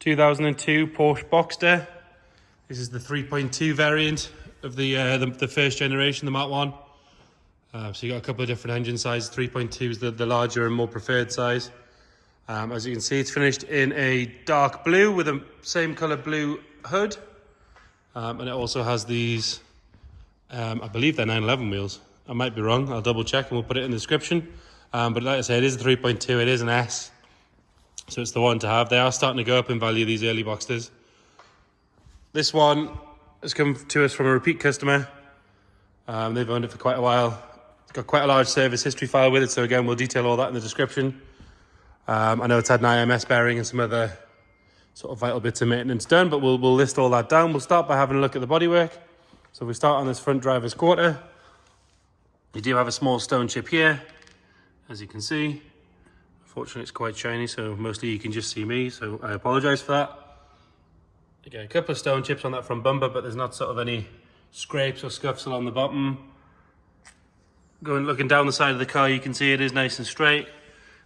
2002 Porsche Boxster. This is the 3.2 variant of the first generation, the Mark 1. So you got a couple of different engine sizes. 3.2 is the larger and more preferred size. As you can see, it's finished in a dark blue with a same color blue hood. And it also has these, I believe they're 911 wheels. I might be wrong. I'll double check and we'll put it in the description. But like I said, it is a 3.2. It is an S. So it's the one to have. They are starting to go up in value, these early Boxsters. This one has come to us from a repeat customer. They've owned it for quite a while. It's got quite a large service history file with it. So again, we'll detail all that in the description. I know it's had an IMS bearing and some other sort of vital bits of maintenance done, but we'll list all that down. We'll start by having a look at the bodywork. So if we start on this front driver's quarter, you do have a small stone chip here, as you can see. Unfortunately, it's quite shiny, so mostly you can just see me, so I apologise for that. Again, a couple of stone chips on that front bumper, but there's not sort of any scrapes or scuffs along the bottom. Looking down the side of the car, you can see it is nice and straight.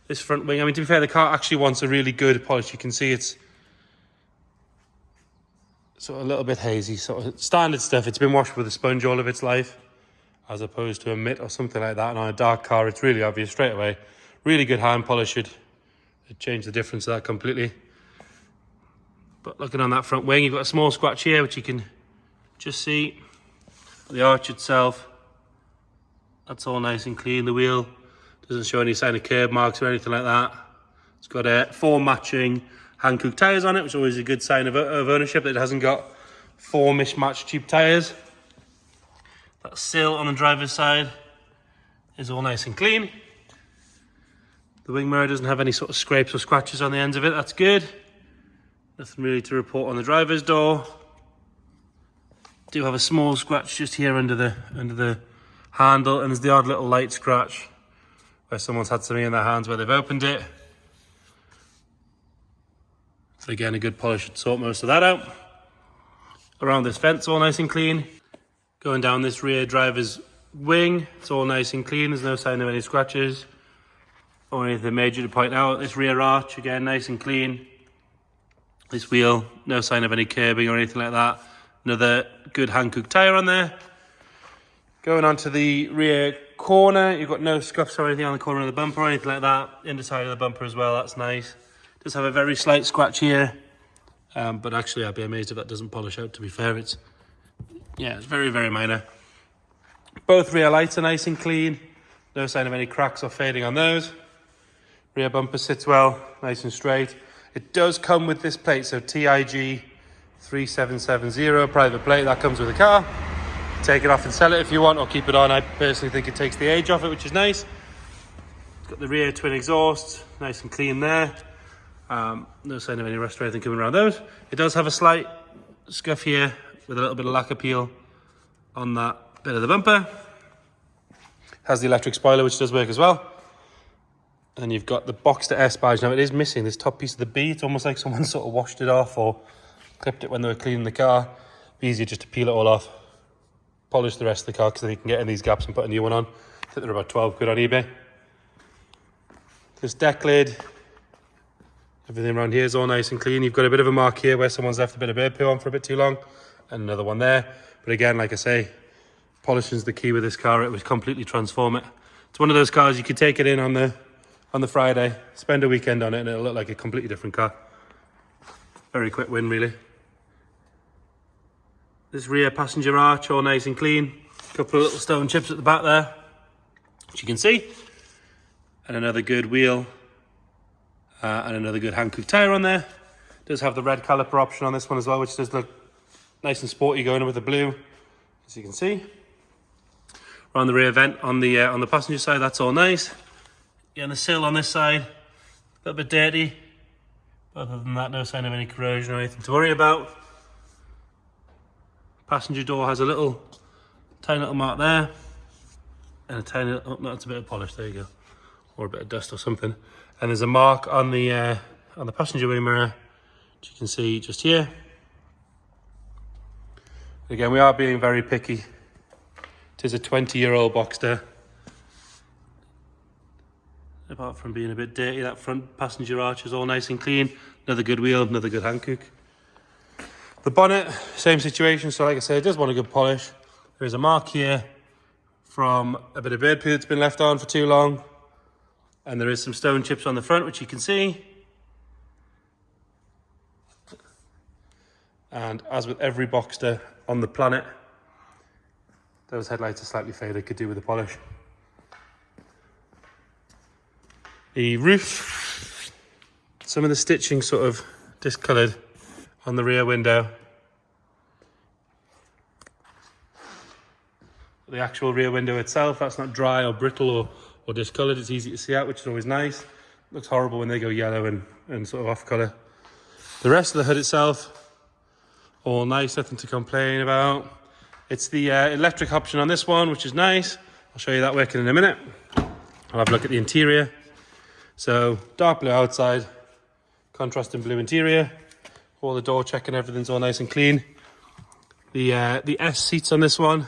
This front wing, I mean, to be fair, the car actually wants a really good polish. You can see it's sort of a little bit hazy, sort of standard stuff. It's been washed with a sponge all of its life, as opposed to a mitt or something like that. And on a dark car, it's really obvious straight away. Really good hand polish should change the difference of that completely. But looking on that front wing, you've got a small scratch here, which you can just see. The arch itself, that's all nice and clean. The wheel doesn't show any sign of curb marks or anything like that. It's got 4 matching Hankook tyres on it, which is always a good sign of ownership, that it hasn't got 4 mismatched cheap tyres. That sill on the driver's side is all nice and clean. The wing mirror doesn't have any sort of scrapes or scratches on the ends of it. That's good. Nothing really to report on the driver's door. Do have a small scratch just here under the handle, and there's the odd little light scratch where someone's had something in their hands where they've opened it. So again, a good polish should sort most of that out. Around this fence, all nice and clean. Going down this rear driver's wing, it's all nice and clean. There's no sign of any scratches or anything major to point out. This rear arch, again, nice and clean. This wheel, no sign of any curbing or anything like that. Another good Hankook tyre on there. Going on to the rear corner, you've got no scuffs or anything on the corner of the bumper or anything like that. Underside of the bumper as well, that's nice. Does have a very slight scratch here, but actually I'd be amazed if that doesn't polish out, to be fair. It's very, very minor. Both rear lights are nice and clean. No sign of any cracks or fading on those. Rear bumper sits well, nice and straight. It does come with this plate, so TIG 3770, private plate, that comes with the car. Take it off and sell it if you want, or keep it on. I personally think it takes the age off it, which is nice. It's got the rear twin exhaust, nice and clean there. No sign of any rust or anything coming around those. It does have a slight scuff here with a little bit of lacquer peel on that bit of the bumper. Has the electric spoiler, which does work as well. And you've got the Boxster S badge. Now it is missing this top piece of the B. It's almost like someone sort of washed it off or clipped it when they were cleaning the car. Be easier just to peel it all off, polish the rest of the car, because then you can get in these gaps and put a new one on. I think they're about 12 quid on eBay. This deck lid, everything around here is all nice and clean. You've got a bit of a mark here where someone's left a bit of bird poo on for a bit too long, and another one there. But again, like I say, polishing's the key with this car. It would completely transform it. It's one of those cars you could take it in on the Friday, spend a weekend on it, and it'll look like a completely different car. Very quick win, really. This rear passenger arch, all nice and clean. A couple of little stone chips at the back there, which you can see. And another good wheel. And another good Hankook tyre on there. Does have the red caliper option on this one as well, which does look nice and sporty going in with the blue, as you can see. Around the rear vent on the passenger side, that's all nice. Yeah, and the sill on this side, a little bit dirty. But other than that, no sign of any corrosion or anything to worry about. Passenger door has a tiny little mark there. And a tiny, oh no, it's a bit of polish, there you go. Or a bit of dust or something. And there's a mark on the passenger wing mirror, which you can see just here. Again, we are being very picky. It is a 20-year-old Boxster. Apart from being a bit dirty, that front passenger arch is all nice and clean. Another good wheel, another good Hankook. The bonnet, same situation. So like I said, it does want a good polish. There is a mark here from a bit of bird poo that's been left on for too long. And there is some stone chips on the front, which you can see. And as with every Boxster on the planet, those headlights are slightly faded, could do with the polish. The roof, some of the stitching sort of discoloured on the rear window. The actual rear window itself, that's not dry or brittle or discoloured, it's easy to see out, which is always nice. Looks horrible when they go yellow and sort of off colour. The rest of the hood itself, all nice, nothing to complain about. It's the electric option on this one, which is nice. I'll show you that working in a minute. I'll have a look at the interior. So dark blue outside, contrasting blue interior. All the door check and everything's all nice and clean. The S seats on this one,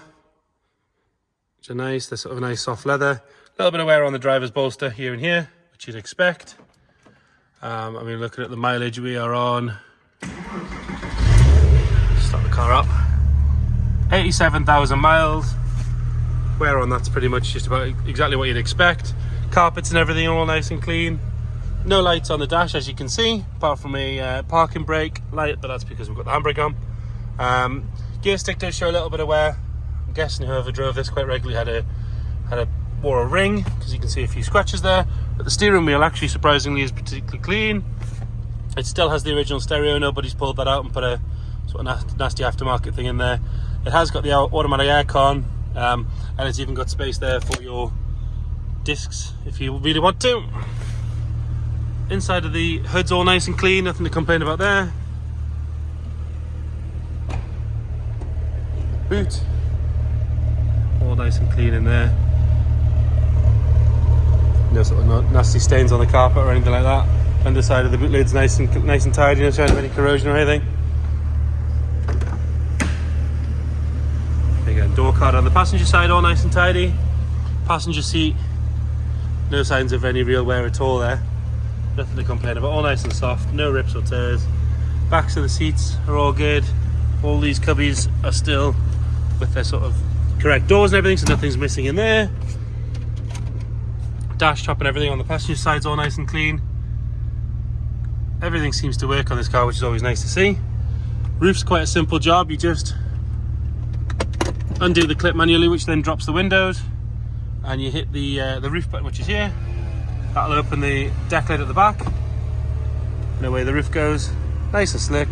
which are nice. They're sort of a nice soft leather. A little bit of wear on the driver's bolster here and here, which you'd expect. I mean, looking at the mileage, we are on, start the car up, 87,000 miles. Wear on that's pretty much just about exactly what you'd expect. Carpets and everything are all nice and clean. No lights on the dash, as you can see, apart from a parking brake light, but that's because we've got the handbrake on. Gear stick does show a little bit of wear. I'm guessing whoever drove this quite regularly wore a ring, because you can see a few scratches there. But the steering wheel actually surprisingly is particularly clean. It still has the original stereo. Nobody's pulled that out and put a sort of nasty aftermarket thing in there. It has got the automatic aircon, and it's even got space there for your discs if you really want to. Inside of the hood's all nice and clean, nothing to complain about there. Boot, all nice and clean in there. No sort of nasty stains on the carpet or anything like that. Underside of the boot lid's nice and tidy, no sign of any corrosion or anything. Again, door card on the passenger side, all nice and tidy. Passenger seat, no signs of any real wear at all there. Nothing to complain about, all nice and soft, no rips or tears. Backs of the seats are all good. All these cubbies are still with their sort of correct doors and everything, so nothing's missing in there. Dash top and everything on the passenger side's all nice and clean. Everything seems to work on this car, which is always nice to see. Roof's quite a simple job. You just undo the clip manually, which then drops the windows, and you hit the roof button, which is here. That'll open the deck lid at the back, and away the roof goes, nice and slick.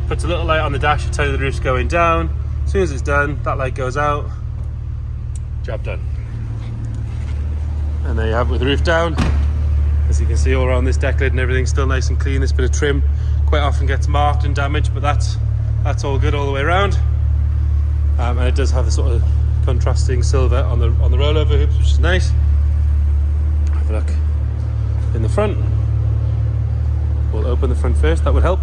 Puts a little light on the dash to tell you the roof's going down. As soon as it's done, that light goes out. Job done. And there you have it with the roof down. As you can see, all around this deck lid and everything's still nice and clean. This bit of trim quite often gets marked and damaged, but that's all good all the way around. And it does have the sort of contrasting silver on the rollover hoops, which is nice. Have a look in the front. We'll open the front first, that would help.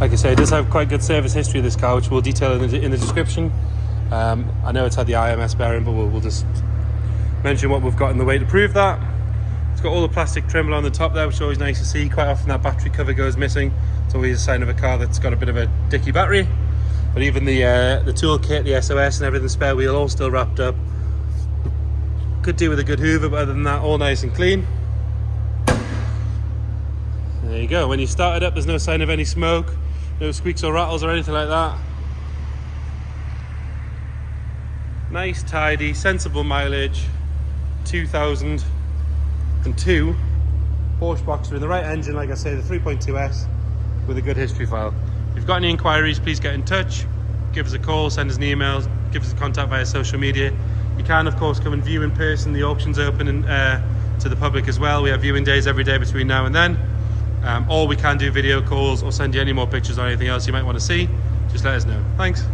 Like I say, it does have quite good service history of this car, which we'll detail in the description. I know it's had the IMS bearing, but we'll just mention what we've got in the way to prove that. It's got all the plastic trim on the top there, which is always nice to see. Quite often that battery cover goes missing. It's always a sign of a car that's got a bit of a dicky battery. But even the toolkit, the SOS and everything, spare wheel, all still wrapped up. Could do with a good hoover, but other than that, all nice and clean. There you go. When you start it up, there's no sign of any smoke, no squeaks or rattles or anything like that. Nice, tidy, sensible mileage. 2002 Porsche Boxster in the right engine, like I say, the 3.2S with a good history file. If you've got any inquiries, please get in touch. Give us a call, send us an email, give us a contact via social media. You can, of course, come and view in person. The auction's open to the public as well. We have viewing days every day between now and then. Or we can do video calls or send you any more pictures or anything else you might want to see. Just let us know. Thanks.